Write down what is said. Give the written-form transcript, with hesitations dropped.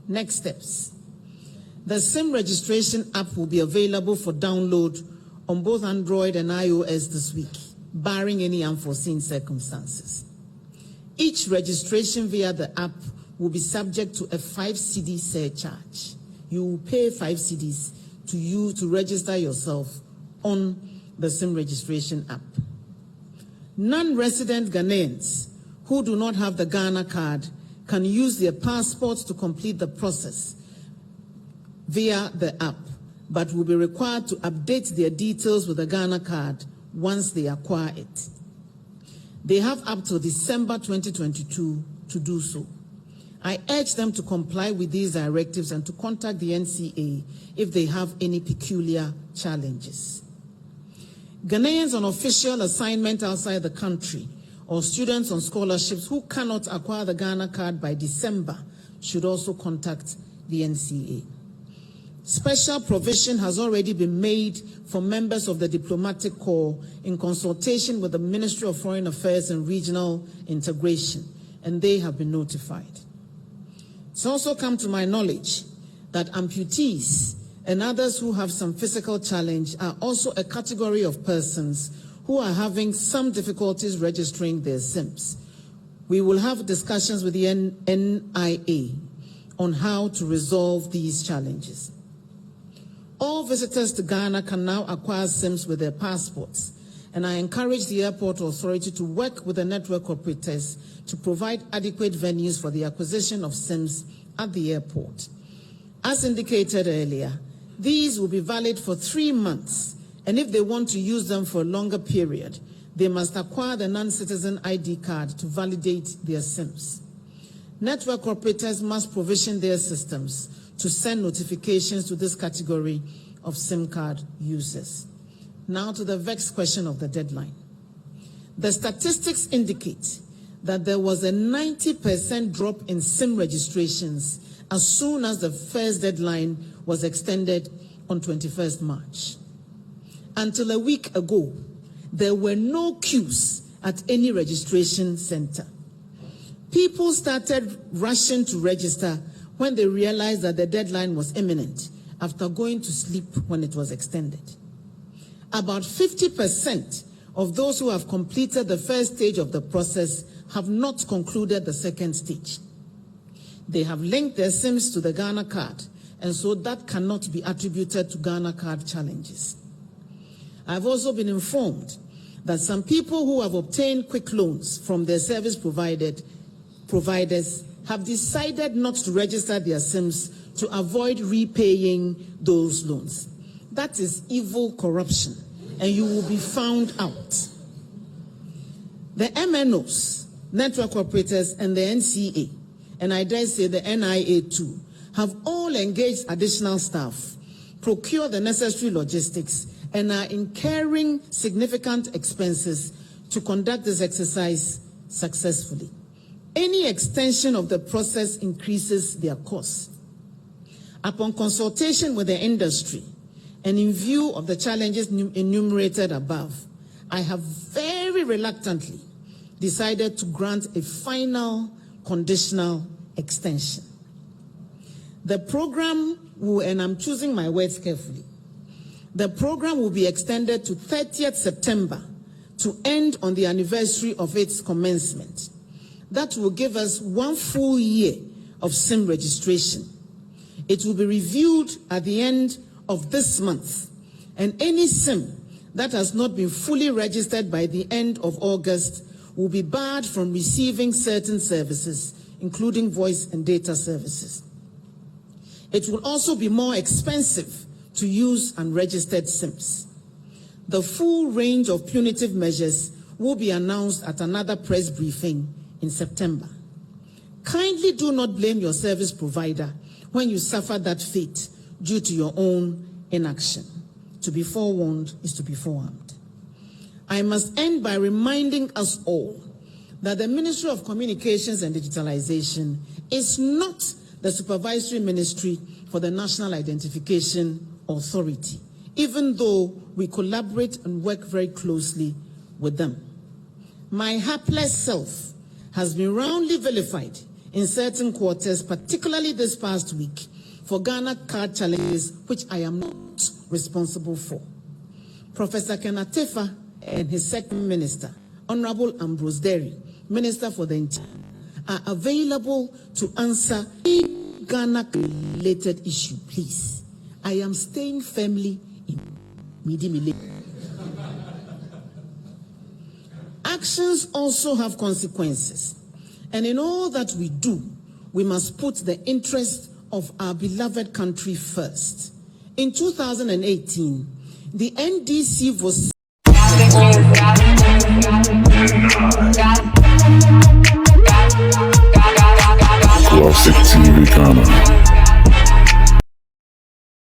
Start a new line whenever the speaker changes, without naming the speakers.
Next steps. The SIM registration app will be available for download on both Android and iOS this week, barring any unforeseen circumstances. Each registration via the app will be subject to a 5 cedi surcharge. You will pay 5 cedis to register yourself on the SIM registration app. Non-resident Ghanaians who do not have the Ghana card can use their passports to complete the process via the app, but will be required to update their details with the Ghana card once they acquire it. They have up to December 2022 to do so. I urge them to comply with these directives and to contact the NCA if they have any peculiar challenges. Ghanaians on official assignment outside the country or students on scholarships who cannot acquire the Ghana card by December should also contact the NCA. Special provision has already been made for members of the diplomatic corps in consultation with the Ministry of Foreign Affairs and Regional Integration, and they have been notified. It's also come to my knowledge that amputees and others who have some physical challenge are also a category of persons who are having some difficulties registering their SIMs. We will have discussions with the NIA on how to resolve these challenges. All visitors to Ghana can now acquire SIMs with their passports, and I encourage the airport authority to work with the network operators to provide adequate venues for the acquisition of SIMs at the airport. As indicated earlier, these will be valid for 3 months, and if they want to use them for a longer period, they must acquire the non-citizen ID card to validate their SIMs. Network operators must provision their systems to send notifications to this category of SIM card users. Now to the vexed question of the deadline. The statistics indicate that there was a 90% drop in SIM registrations as soon as the first deadline was extended on 21st March. Until a week ago, there were no queues at any registration center. People started rushing to register when they realized that the deadline was imminent after going to sleep when it was extended. About 50% of those who have completed the first stage of the process have not concluded the second stage. They have linked their SIMs to the Ghana card, and so that cannot be attributed to Ghana card challenges. I've also been informed that some people who have obtained quick loans from their service providers have decided not to register their SIMs to avoid repaying those loans. That is evil corruption, and you will be found out. The MNOs, network operators, and the NCA, and I dare say the NIA too, have all engaged additional staff, procured the necessary logistics, and are incurring significant expenses to conduct this exercise successfully. Any extension of the process increases their costs. Upon consultation with the industry and in view of the challenges enumerated above, I have very reluctantly decided to grant a final conditional extension. The program will, and I'm choosing my words carefully, the program will be extended to 30th September to end on the anniversary of its commencement. That will give us 1 full year of SIM registration. It will be reviewed at the end of this month, and any SIM that has not been fully registered by the end of August will be barred from receiving certain services, including voice and data services. It will also be more expensive to use unregistered SIMs. The full range of punitive measures will be announced at another press briefing in September. Kindly do not blame your service provider when you suffer that fate due to your own inaction. To be forewarned is to be forearmed. I must end by reminding us all that the Ministry of Communications and Digitalization is not the supervisory ministry for the National Identification Authority, even though we collaborate and work very closely with them. My hapless self has been roundly vilified in certain quarters, particularly this past week, for Ghana card challenges, which I am not responsible for. Professor Kenatefa and his second minister, Honorable Ambrose Derry, Minister for the Interior, are available to answer any Ghana-related issue, please. I am staying firmly in Midimile. Actions also have consequences, and in all that we do, we must put the interest of our beloved country first. In 2018, the NDC was
Classic TV Ghana.